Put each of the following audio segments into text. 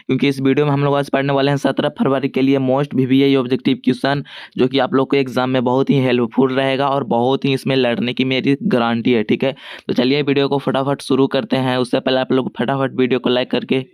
क्योंकि इस वीडियो में हम लोग आज पढ़ने वाले हैं 17 फरवरी के लिए मोस्ट VVI ऑब्जेक्टिव क्वेश्चन, जो कि आप लोग को एग्जाम में बहुत ही हेल्पफुल रहेगा और बहुत ही इसमें लड़ने की मेरी गारंटी है। ठीक है, तो चलिए वीडियो को फटाफट शुरू करते हैं। उससे पहले आप लोग फटाफट वीडियो को लाइक करके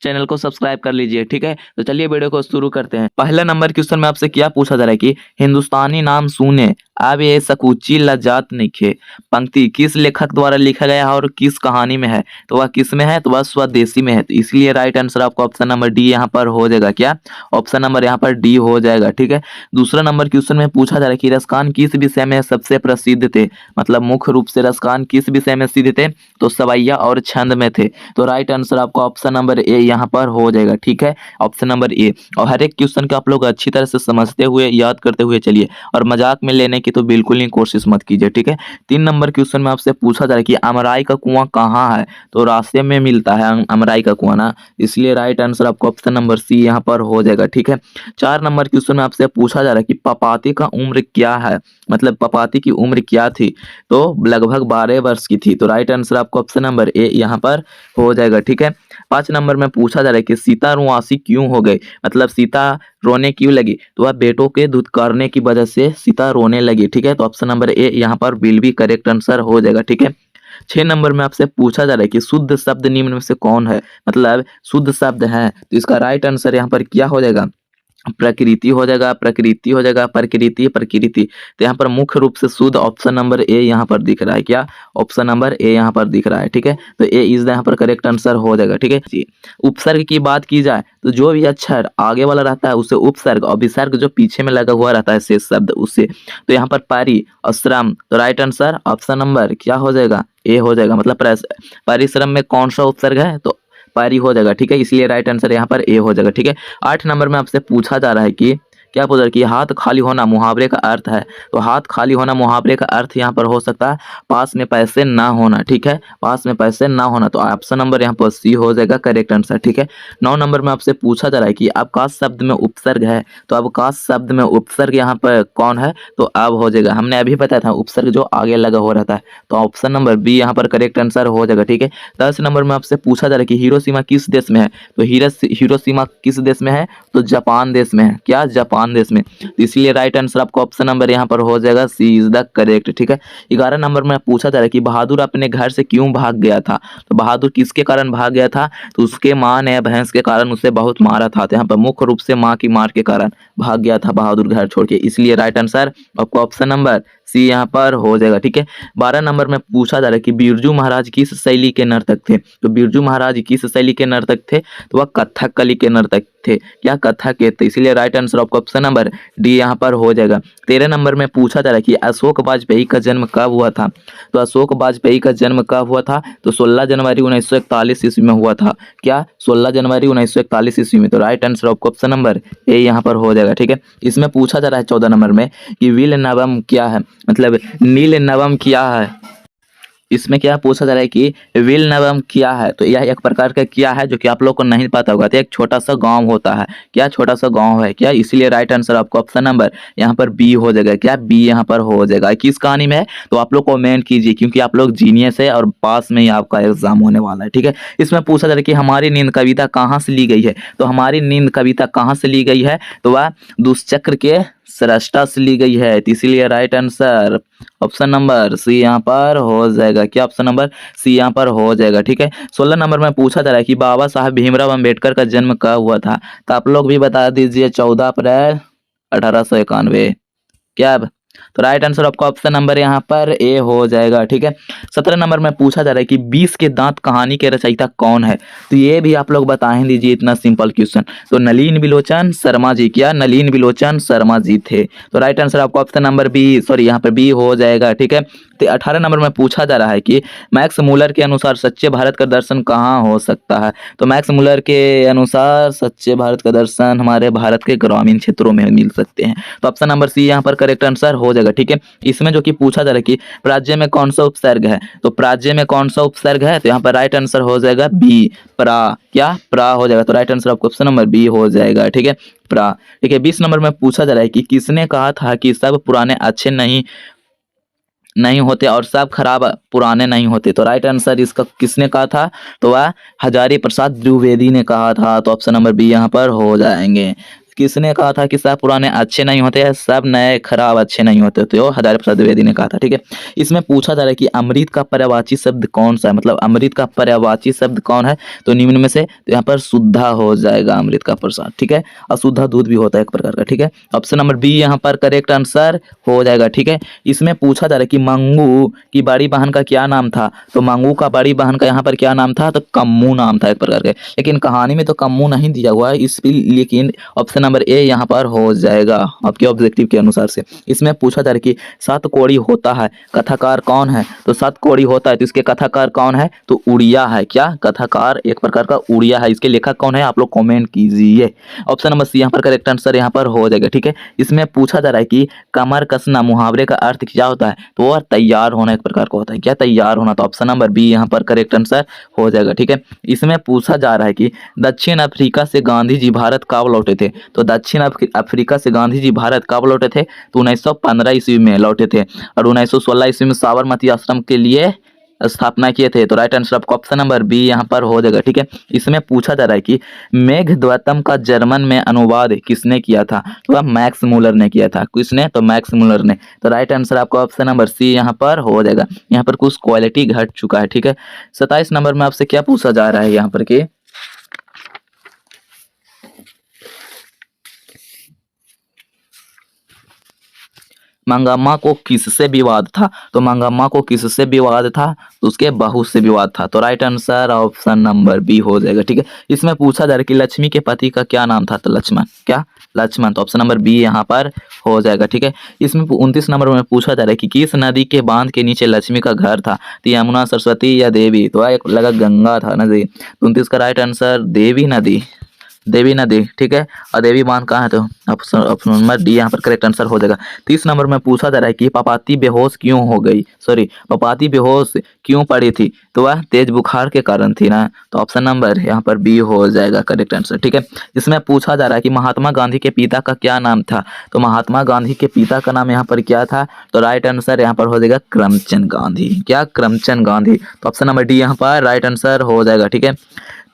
चैनल को सब्सक्राइब कर लीजिए। ठीक है, तो चलिए वीडियो को शुरू करते हैं। पहला नंबर क्वेश्चन में आपसे क्या पूछा जा रहा है कि हिंदुस्तानी नाम सुने अब ये सकुची लजात निखे पंक्ति किस लेखक द्वारा लिखा गया है और किस कहानी में है? तो वह किस में है? तो वह स्वदेशी में है। तो इसलिए राइट आंसर आपको ऑप्शन नंबर डी यहाँ पर हो जाएगा। क्या ऑप्शन नंबर यहाँ पर डी हो जाएगा। ठीक है, दूसरा नंबर क्वेश्चन में पूछा जा रहा है कि रसखान किस विषय में सबसे प्रसिद्ध थे? मतलब मुख्य रूप से रसखान किस विषय में सिद्ध थे? तो सवैया और छंद में थे। तो राइट आंसर आपको ऑप्शन नंबर ए यहाँ पर हो जाएगा। ठीक है, ऑप्शन नंबर ए। और हर एक क्वेश्चन को आप लोग अच्छी तरह से समझते हुए याद करते हुए चलिए, और मजाक में लेने की तो बिल्कुल नहीं कोशिश मत कीजिए। ठीक है, 3 नंबर क्वेश्चन में आपसे पूछा जा रहा है कि अमराई का कुआं कहाँ है? तो रास्ते में मिलता है अमराई का कुआं ना, इसलिए राइट आंसर आपको ऑप्शन नंबर सी यहाँ पर हो जाएगा। ठीक है, 4 नंबर क्वेश्चन में आपसे पूछा जा रहा है कि पपाती का उम्र क्या है? मतलब पपाती की उम्र क्या थी? तो लगभग 12 वर्ष की थी। तो राइट आंसर आपको ऑप्शन नंबर ए यहाँ पर हो जाएगा। ठीक है, 5 नंबर में पूछा जा रहा है कि सीता रुआंसी क्यों हो गई? मतलब सीता रोने क्यों लगी? तो वह बेटों के धुतकारने की वजह से सीता रोने लगी। ठीक है, तो ऑप्शन नंबर ए यहाँ पर विल बी करेक्ट आंसर हो जाएगा। ठीक है, 6 नंबर में आपसे पूछा जा रहा है कि शुद्ध शब्द निम्न में से कौन है? मतलब शुद्ध शब्द है, तो इसका राइट आंसर यहाँ पर क्या हो जाएगा? प्रकृति हो जाएगा, प्रकृति हो जाएगा, प्रकृति प्रकृति। तो यहाँ पर मुख्य रूप से शुद्ध ऑप्शन नंबर ए यहाँ पर दिख रहा है। क्या ऑप्शन नंबर ए यहाँ पर दिख रहा है? ठीक है, तो ए इज द यहाँ पर करेक्ट आंसर हो जाएगा। ठीक है जी, उपसर्ग की बात की जाए तो जो भी अक्षर आगे वाला रहता है उसे उपसर्ग, और विसर्ग जो पीछे में लगा हुआ रहता है शेष शब्द उससे। तो यहाँ पर पारी और श्रम, तो राइट आंसर ऑप्शन नंबर क्या हो जाएगा? ए हो जाएगा। मतलब परिश्रम में कौन सा उपसर्ग है? तो पारी हो जाएगा। ठीक है, इसलिए राइट आंसर यहाँ पर ए हो जाएगा। ठीक है, 8 नंबर में आपसे पूछा जा रहा है कि क्या पूछा कि हाथ खाली होना मुहावरे का अर्थ है? तो हाथ खाली होना मुहावरे का अर्थ यहाँ पर हो सकता है पास में पैसे ना होना। ठीक है, पास में पैसे ना होना, तो ऑप्शन नंबर यहाँ पर सी हो जाएगा करेक्ट आंसर। ठीक है, 9 नंबर में आपसे पूछा जा रहा है कि अवकाश शब्द में उपसर्ग है? तो अवकाश शब्द में उपसर्ग यहाँ पर कौन है? तो अब हो जाएगा, हमने अभी बताया था उपसर्ग जो आगे लगा हो रहता है, तो ऑप्शन नंबर बी यहाँ पर करेक्ट आंसर हो जाएगा। ठीक है, 10 नंबर में आपसे पूछा जा रहा है कि हिरोशिमा किस देश में है? तो हिरोशिमा किस देश में है? तो जापान देश में है। क्या जापान देश में? तो इसलिए राइट आंसर आपको ऑप्शन नंबर यहाँ पर हो जाएगा सी इज द करेक्ट। ठीक है, 11 नंबर में पूछा जा रहा है कि बहादुर अपने घर से क्यों भाग गया था? तो बहादुर किसके कारण भाग गया था? तो उसके माँ ने भैंस के कारण उसे बहुत मारा था। तो यहाँ पर मुख्य रूप से माँ की मार के कारण भाग गया था बहादुर घर छोड़ के, इसलिए राइट आंसर आपको ऑप्शन नंबर सी यहाँ पर हो जाएगा। ठीक है, 12 नंबर में पूछा जा रहा है कि बिरजू महाराज किस शैली के नर्तक थे? तो बिरजू महाराज किस शैली के नर्तक थे? तो वह कथकली के नर्तक थे। क्या कथक के? तो इसीलिए राइट आंसर आपको ऑप्शन नंबर डी यहाँ पर हो जाएगा। 13 नंबर में पूछा जा रहा है कि अशोक वाजपेयी का जन्म कब हुआ था? तो अशोक वाजपेयी का जन्म कब हुआ था? तो 16 जनवरी 1941 ईस्वी में हुआ था। क्या 16 जनवरी 1941 ईस्वी में? तो राइट आंसर आपको ऑप्शन नंबर ए यहाँ पर हो जाएगा। ठीक है, इसमें पूछा जा रहा है 14 नंबर में कि विल नवम क्या है? मतलब नील नवम क्या है? इसमें क्या पूछा जा रहा है कि विल नवम क्या है? तो यह एक प्रकार का क्या है जो कि आप लोग को नहीं पता होगा। तो एक छोटा सा गांव होता है। क्या छोटा सा गांव है? क्या इसलिए राइट आंसर आपको ऑप्शन नंबर यहाँ पर बी हो जाएगा। क्या बी यहाँ पर हो जाएगा? किस कहानी में है? तो आप लोग कमेंट कीजिए, क्योंकि आप लोग जीनियस है और पास में ही आपका एग्जाम होने वाला है। ठीक है, इसमें पूछा जा रहा है कि हमारी नींद कविता कहाँ से ली गई है? तो हमारी नींद कविता कहाँ से ली गई है? तो वह दुष्चक्र के सृष्टा से ली गई है। तो इसीलिए right answer option number C यहाँ पर हो जाएगा। क्या ऑप्शन नंबर सी यहाँ पर हो जाएगा। ठीक है, 16 नंबर में पूछा जा रहा है कि बाबा साहब भीमराव अंबेडकर का जन्म कब हुआ था? तो आप लोग भी बता दीजिए 14 अप्रैल 1891। क्या? तो राइट आंसर आपका ऑप्शन नंबर यहाँ पर ए हो जाएगा। ठीक है, 17 नंबर में पूछा जा रहा है कि 20 के दांत कहानी के रचयिता कौन है? तो ये भी आप लोग बता दीजिए, इतना सिंपल क्वेश्चन। तो नलिन बिलोचन शर्मा जी। क्या नलिन बिलोचन शर्मा जी थे? तो राइट आंसर आपका ऑप्शन नंबर बी, सॉरी यहाँ पर बी हो जाएगा। ठीक है, तो 18 नंबर में पूछा जा रहा है कि मैक्स मूलर के अनुसार सच्चे भारत का दर्शन कहाँ हो सकता है? तो मैक्स मूलर के अनुसार सच्चे भारत का दर्शन हमारे भारत के ग्रामीण क्षेत्रों में मिल सकते हैं। तो ऑप्शन नंबर सी यहाँ पर करेक्ट आंसर हो जाएगा। ठीक है, इसमें जो कि पूछा जा रहा है कि प्राज्य में कौन सा उपसर्ग है? तो प्राज्य में कौन सा उपसर्ग है? तो यहाँ पर राइट आंसर हो जाएगा बी, प्रा। क्या? प्रा हो जाएगा। तो राइट आंसर आपको ऑप्शन नंबर बी हो जाएगा। ठीक है, प्रा। ठीक है, 20 नंबर में पूछा जा रहा है कि किसने कहा था कि सब पुराने अच्छे नहीं नहीं होते और सब खराब पुराने नहीं होते। तो राइट आंसर इसका किसने कहा था? तो वह हजारी प्रसाद द्विवेदी ने कहा था। तो ऑप्शन नंबर बी यहाँ पर हो जाएंगे। किसने कहा था कि सब पुराने अच्छे नहीं होते हैं, सब नए खराब अच्छे नहीं होते? तो हजारी प्रसाद द्विवेदी ने कहा था। ठीक है, इसमें पूछा जा रहा है कि अमृत का पर्यायवाची शब्द कौन सा है, मतलब अमृत का पर्यायवाची शब्द कौन है? तो निम्न में से तो यहाँ पर शुद्धा हो जाएगा अमृत का प्रसाद। ठीक है, अशुद्धा दूध भी होता है एक प्रकार का। ठीक है, ऑप्शन नंबर बी यहाँ पर करेक्ट आंसर हो जाएगा। ठीक है, इसमें पूछा जा रहा है कि मंगू की बड़ी बहन का क्या नाम था? तो मंगू का बड़ी बहन का यहाँ पर क्या नाम था? तो कम्मू नाम था एक प्रकार के, लेकिन कहानी में तो कम्मू नहीं दिया हुआ है इस लेकिन ऑप्शन नंबर ए यहाँ पर हो जाएगा आपके ऑब्जेक्टिव के अनुसार से। इसमें पूछा जा रहा है कि सात कोड़ी होता है, कथाकार कौन है? तो सात कोड़ी होता है तो इसके कथाकार कौन है? तो उड़िया है। क्या कथाकार एक प्रकार का उड़िया है, इसके लेखक कौन है? आप लोग कमेंट कीजिए। ऑप्शन नंबर सी यहाँ पर करेक्ट आंसर यहाँ पर हो जाएगा। ठीक है, इसमें पूछा जा रहा है कि कमर कसना मुहावरे का अर्थ क्या होता है? तो वह तैयार होना एक प्रकार का होता है। क्या तैयार होना? तो ऑप्शन नंबर बी यहाँ पर करेक्ट आंसर हो जाएगा। ठीक है, इसमें पूछा जा रहा है कि दक्षिण अफ्रीका से गांधी जी भारत कब लौटे थे? तो दक्षिण अफ्रीका से गांधी जी भारत कब लौटे थे? तो 1915 ईस्वी में लौटे थे और 1916 ईस्वी में साबरमती आश्रम के लिए स्थापना किए थे। तो राइट आंसर आपको ऑप्शन नंबर बी यहाँ पर हो जाएगा। ठीक है, इसमें पूछा जा रहा है कि मेघद्वतम का जर्मन में अनुवाद किसने किया था? तो वह मैक्स मूलर ने किया था। किसने? तो मैक्स मूलर ने। तो राइट आंसर आपको ऑप्शन नंबर सी यहाँ पर हो जाएगा। यहाँ पर कुछ क्वालिटी घट चुका है। ठीक है, 27 नंबर में आपसे क्या पूछा जा रहा है यहाँ पर कि मंगम्मा को किससे विवाद था? तो मंगम्मा को किससे विवाद था? तो उसके बहू से विवाद था। तो right answer option number B हो जाएगा। ठीक है, इसमें पूछा जा रहा है कि लक्ष्मी के पति का क्या नाम था? तो लक्ष्मण। क्या? लक्ष्मण। तो ऑप्शन नंबर बी यहाँ पर हो जाएगा। ठीक है, इसमें 29 नंबर में पूछा जा रहा है कि किस नदी के बांध के नीचे लक्ष्मी का घर था? तो यमुना, सरस्वती या देवी? तो एक लगा गंगा था नदी। 29 का राइट आंसर देवी नदी। देवी नदी। ठीक है, और देवी बांध कहाँ है? तो ऑप्शन नंबर डी यहाँ पर करेक्ट आंसर हो जाएगा। 30 नंबर में पूछा जा रहा है कि पपाती बेहोश क्यों हो गई? सॉरी, पपाती बेहोश क्यों पड़ी थी? तो वह तेज बुखार के कारण थी ना। तो ऑप्शन नंबर यहाँ पर बी हो जाएगा करेक्ट आंसर। ठीक है, इसमें पूछा जा रहा है कि महात्मा गांधी के पिता का क्या नाम था? तो महात्मा गांधी के पिता का नाम यहाँ पर क्या था? तो राइट आंसर यहाँ पर हो जाएगा करमचंद गांधी। क्या? करमचंद गांधी। तो ऑप्शन नंबर डी यहाँ पर राइट आंसर हो जाएगा। ठीक है,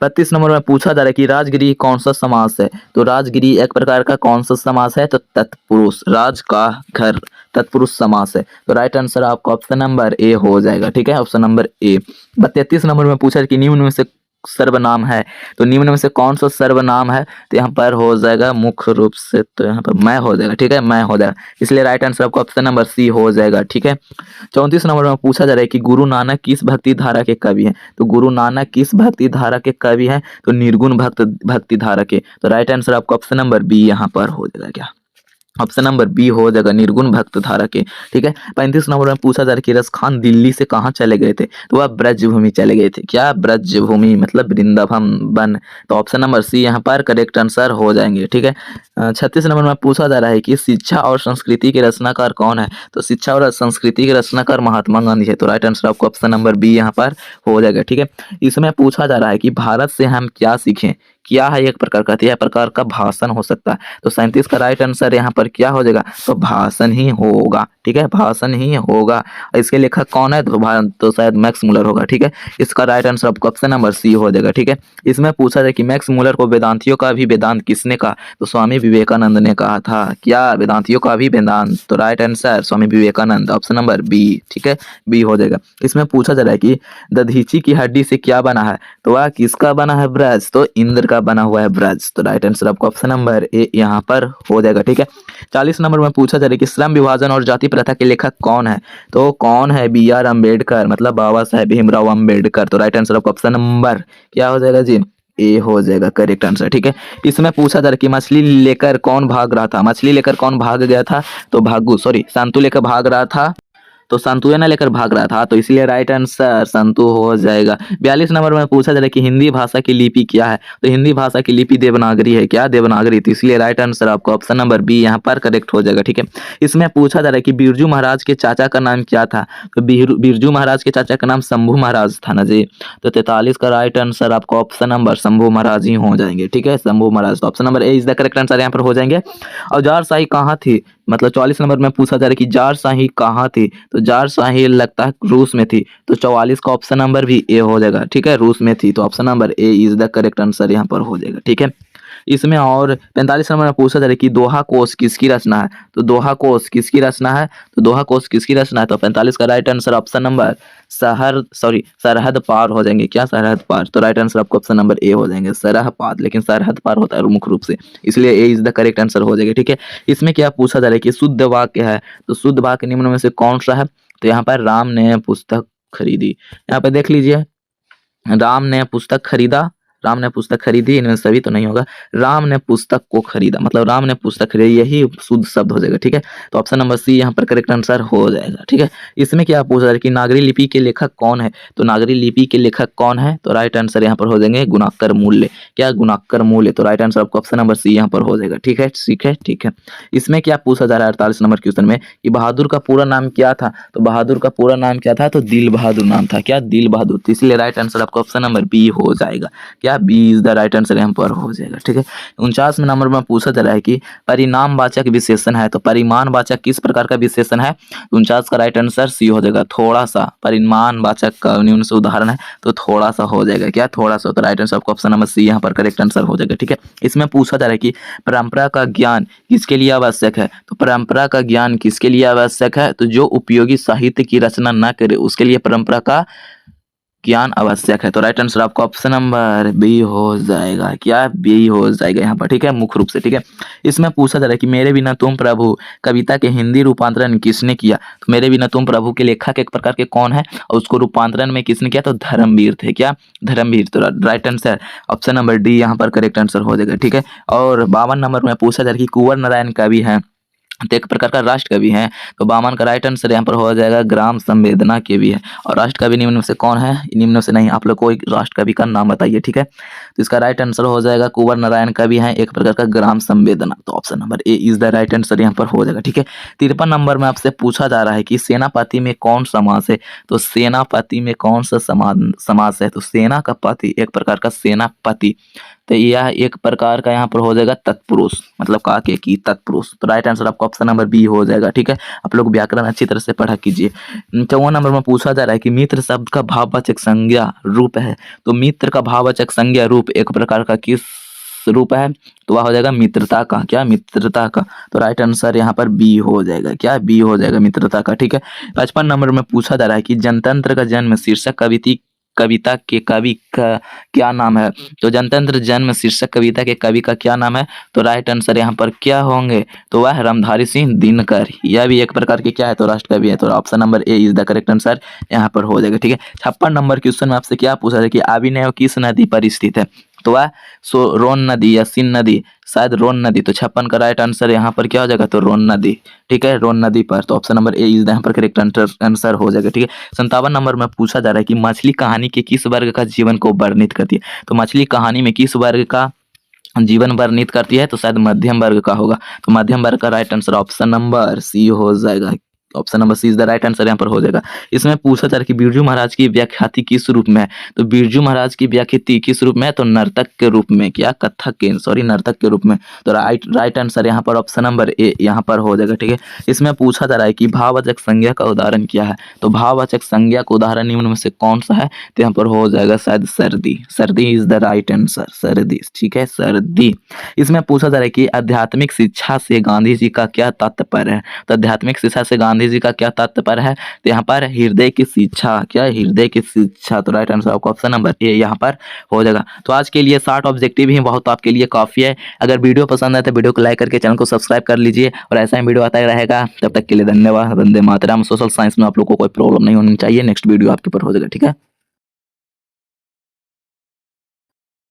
35 नंबर में पूछा जा रहा है कि राजगिरी कौन सा समास है? तो राजगिरी एक प्रकार का कौन सा समास है? तो तत्पुरुष, राज का घर, तत्पुरुष समास है। तो राइट आंसर आपका ऑप्शन नंबर ए हो जाएगा। ठीक है, ऑप्शन नंबर ए। 33 नंबर में पूछा कि निम्न में से सर्वनाम है, तो निम्न में से कौन सा सर्वनाम है? तो यहाँ पर हो जाएगा मुख्य रूप से, तो यहाँ पर मैं हो जाएगा। ठीक है, मैं हो जाएगा, इसलिए राइट आंसर आपको ऑप्शन नंबर सी हो जाएगा। ठीक है, 34 नंबर में पूछा जा रहा है कि गुरु नानक किस भक्ति धारा के कवि हैं? तो गुरु नानक किस भक्ति धारा के कवि हैं? तो निर्गुण भक्ति धारा के। तो राइट आंसर आपको ऑप्शन नंबर बी यहाँ पर हो जाएगा। क्या? ऑप्शन नंबर बी हो जाएगा, निर्गुण भक्त धारा के। ठीक है, 35 नंबर में पूछा जा रहा है कि रस खान दिल्ली से कहाँ चले गए थे? तो वह ब्रजभूमि चले गए थे। क्या? ब्रजभूमि मतलब वृंदावन वन। तो ऑप्शन नंबर सी यहाँ पर करेक्ट आंसर हो जाएंगे। ठीक है, 36 नंबर में पूछा जा रहा है कि शिक्षा और संस्कृति के रचनाकार कौन है? तो शिक्षा और संस्कृति के रचनाकार महात्मा गांधी है। तो राइट आंसर आपको ऑप्शन नंबर बी यहाँ पर हो जाएगा। ठीक है, इसमें पूछा जा रहा है कि भारत से हम क्या सीखें? क्या है? एक प्रकार का, यह प्रकार का भाषण हो सकता है। तो 37 का राइट आंसर यहाँ पर क्या हो जाएगा? तो भाषण ही होगा। ठीक है, भाषण ही होगा। इसके लेखक कौन है? तो शायद मैक्स मूलर होगा। ठीक है, इसका राइट आंसर आपको ऑप्शन नंबर सी हो जाएगा। ठीक है, इसमें पूछा जाए कि मैक्स मूलर को वेदांतियों का भी वेदांत किसने कहा? तो स्वामी विवेकानंद ने कहा था। क्या? वेदांतियों का भी वेदांत। तो right answer Swami Vivekananda, option number B. ठीक है, बी हो जाएगा। इसमें पूछा जा रहा है कि दधीची की हड्डी से क्या बना है? तो वह किसका बना है? ब्रज। तो इंद्र का बना हुआ है ब्रज। तो राइट आंसर आपको ऑप्शन नंबर ए यहाँ पर हो जाएगा। ठीक है, 40 नंबर में पूछा जा रहा है कि श्रम विभाजन और जाति प्रथा के लेखक कौन है? तो कौन है? बी आर अम्बेडकर, मतलब बाबा साहेब भीमराव अम्बेडकर। तो राइट आंसर आपको ऑप्शन नंबर क्या हो जाएगा जी? ए हो जाएगा करेक्ट आंसर। ठीक है, इसमें पूछा जा रहा है कि मछली लेकर कौन भाग रहा था? मछली लेकर कौन भाग गया था? तो संतु लेकर भाग रहा था। तो संतुए ना लेकर भाग रहा था, तो इसलिए राइट आंसर संतु हो जाएगा। 42 नंबर में पूछा जा रहा है कि हिंदी भाषा की लिपि क्या है? तो हिंदी भाषा की लिपि देवनागरी है। क्या? देवनागरी। तो इसलिए राइट आंसर आपको ऑप्शन नंबर बी यहाँ पर करेक्ट हो जाएगा। ठीक है, इसमें पूछा जा रहा है कि बिरजू महाराज के चाचा का नाम क्या था? तो बिरजू महाराज के चाचा का नाम शंभू महाराज था ना जी। तो 43 का राइट आंसर आपको ऑप्शन नंबर शंभू महाराज ही हो जाएंगे। ठीक है, शंभू महाराज। तो option number A is the correct answer यहाँ पर हो जाएंगे। औजार शाही कहाँ थी? मतलब 44 नंबर में पूछा जा रहा है कि जारशाही कहाँ थी, तो जारशाही लगता है रूस में थी, तो 44 का ऑप्शन नंबर भी ए हो जाएगा। ठीक है, रूस में थी, तो option number A is the correct answer यहाँ पर हो जाएगा। ठीक है, इसमें और 45 नंबर में पूछा जा रहा है कि दोहा कोष किसकी रचना है, तो दोहा कोष किसकी रचना है, तो दोहा कोष किसकी रचना है, तो 45 का राइट आंसर ऑप्शन नंबर सरहद पार हो जाएंगे। क्या सरहद पार, तो राइट आंसर आपको ऑप्शन नंबर ए हो जाएंगे, सरहद पार, लेकिन सरहद पार होता है मुख्य रूप से, इसलिए ए इज द करेक्ट आंसर हो जाएगा। ठीक है, इसमें क्या पूछा जा रहा है कि शुद्ध वाक्य है, तो शुद्ध वाक्य निम्न में से कौन सा है, तो यहाँ पर राम ने पुस्तक खरीदी, यहाँ पे देख लीजिए, राम ने पुस्तक खरीदा, राम ने पुस्तक खरीदी, इनमें सभी तो नहीं होगा, राम ने पुस्तक को खरीदा, मतलब राम ने पुस्तक खरीदी, यही शुद्ध शब्द हो जाएगा। ठीक है, तो ऑप्शन नंबर सी यहाँ पर करेक्ट आंसर हो जाएगा। ठीक है, इसमें क्या पूछा जा रहा है कि नागरी लिपि के लेखक कौन है, तो नागरी लिपि के लेखक कौन है, तो राइट आंसर यहाँ पर हो जाएंगे गुणाकर मूल्य। क्या गुणाकर मूल्य, तो राइट आंसर आपको ऑप्शन नंबर सी यहाँ पर हो जाएगा। ठीक है, ठीक है, ठीक है। इसमें क्या पूछा जा रहा है 48 नंबर क्वेश्चन में कि बहादुर का पूरा नाम क्या था, तो बहादुर का पूरा नाम क्या था, तो दिल बहादुर नाम था। क्या, दिल बहादुर, तो इसलिए राइट आंसर आपको ऑप्शन नंबर बी हो जाएगा। क्या, B is the right answer यहाँ पर हो जाएगा। ठीक है, 49 नंबर में पूछा जा रहा है कि परिणामवाचक विशेषण है, तो परिमाणवाचक किस प्रकार का विशेषण है, 49 का राइट आंसर सी हो जाएगा, थोड़ा सा, परिमाणवाचक का निम्न से उदाहरण है, तो थोड़ा सा हो जाएगा। क्या, थोड़ा सा, तो राइट आंसर आपको ऑप्शन नंबर सी यहाँ पर करेक्ट आंसर हो जाएगा। ठीक है, इसमें पूछा जा रहा है कि परंपरा का ज्ञान किसके लिए आवश्यक है, तो परंपरा का ज्ञान किसके लिए आवश्यक है, तो जो उपयोगी साहित्य की रचना न करे उसके लिए परंपरा का ज्ञान आवश्यक है, तो राइट आंसर आपको ऑप्शन नंबर बी हो जाएगा। क्या, बी हो जाएगा यहाँ पर। ठीक है, मुख्य रूप से। ठीक है, इसमें पूछा जा रहा है कि मेरे बिना तुम प्रभु कविता के हिंदी रूपांतरण किसने किया, तो मेरे बिना तुम प्रभु के लेखक एक प्रकार के कौन है और उसको रूपांतरण में किसने किया, तो धर्मवीर थे। क्या, धर्मवीर, तो right answer option number D यहाँ पर करेक्ट आंसर हो जाएगा। ठीक है, और 52 नंबर में पूछा जा रहा है कि कुंवर नारायण कवि है, तो एक प्रकार का राष्ट्र कवि है, तो 52 का राइट आंसर यहाँ पर हो जाएगा ग्राम संवेदना के भी है। और राष्ट्र कवि निम्न में से कौन है, निम्न में से नहीं, आप लोग को एक राष्ट्र कवि का नाम बताइए। ठीक है, तो इसका राइट आंसर हो जाएगा कुंवर नारायण कवि है, एक प्रकार का ग्राम संवेदना, तो option number A is the right answer यहाँ पर हो जाएगा। ठीक है, 53 नंबर में आपसे पूछा जा रहा है कि सेनापति में कौन समास है, तो सेनापति में कौन सा समास है, तो सेना का पति, एक प्रकार का सेनापति, तो यह एक प्रकार का यहाँ पर हो जाएगा तत्पुरुष, मतलब काके की तत्पुरुष, तो राइट आंसर आपको ऑप्शन नंबर बी हो जाएगा। ठीक है, आप लोग व्याकरण अच्छी तरह से पढ़ा कीजिए। 54 नंबर में पूछा जा रहा है कि मित्र शब्द का भाववाचक संज्ञा रूप है, तो मित्र का भाववाचक संज्ञा रूप एक प्रकार का किस रूप है, तो वह हो जाएगा मित्रता का। क्या, मित्रता का, तो राइट आंसर यहाँ पर बी हो जाएगा। क्या, बी हो जाएगा, मित्रता का। ठीक है, 55 नंबर में पूछा जा रहा है कि जनतंत्र का जन्म शीर्षक कविता के कवि का क्या नाम है, तो जनतंत्र जन्म शीर्षक कविता के कवि का क्या नाम है, तो राइट आंसर यहाँ पर क्या होंगे, तो वह रामधारी सिंह दिनकर, यह भी एक प्रकार के क्या है, तो राष्ट्र कवि है, तो option number A is the correct answer यहाँ पर हो जाएगा। ठीक है, 56 नंबर क्वेश्चन में आपसे क्या पूछा है कि अभिनय किस नदी पर स्थित है, तो वह रोन नदी या सिन नदी, शायद रोन नदी, तो 56 का राइट आंसर यहाँ पर क्या हो जाएगा, तो रोन नदी। ठीक है, रोन नदी पर, तो ऑप्शन नंबर ए इज यहाँ पर करेक्ट आंसर हो जाएगा। ठीक है, 57 नंबर में पूछा जा रहा है कि मछली कहानी के किस वर्ग का जीवन को वर्णित करती है, तो मछली कहानी में किस वर्ग का जीवन वर्णित करती है, तो शायद मध्यम वर्ग का होगा, तो मध्यम वर्ग का right answer option number C हो जाएगा। Option number C is the right answer यहाँ पर हो जाएगा। इसमें पूछा जा रहा है कि बिरजू महाराज की व्याख्याति किस रूप में है, तो बिरजू महाराज की व्याख्याति किस रूप में है, तो नर्तक के रूप में। क्या, कथक के, सॉरी नर्तक के रूप में, तो राइट आंसर यहाँ पर ऑप्शन नंबर ए यहाँ पर हो जाएगा। ठीक है, इसमें पूछा जा रहा है कि भाववाचक संज्ञा का उदाहरण क्या है, तो भाववाचक संज्ञा का उदाहरण निम्न में से कौन सा है, तो यहाँ पर हो जाएगा शायद सर्दी, सर्दी इज द राइट आंसर, सर्दी। ठीक है, सर्दी। इसमें पूछा जा रहा है कि आध्यात्मिक शिक्षा से गांधी जी का क्या तात्पर्य है, तो आध्यात्मिक शिक्षा से गांधी जी का क्या तात्पर्य है, तो यहाँ पर हृदय की शिक्षा। क्या, हृदय की शिक्षा, तो राइट आंसर आपको ऑप्शन नंबर ए यहाँ पर हो जाएगा। तो आज के लिए 60 ऑब्जेक्टिव ही बहुत आपके लिए काफी है। अगर वीडियो पसंद आए तो वीडियो को लाइक करके चैनल को सब्सक्राइब कर लीजिए, और ऐसा ही वीडियो आता रहेगा। तब तक के लिए धन्यवाद। वंदे मातरम। सोशल साइंस में आप लोग को कोई प्रॉब्लम नहीं होनी चाहिए, नेक्स्ट वीडियो आपके ऊपर हो जाएगा। ठीक है।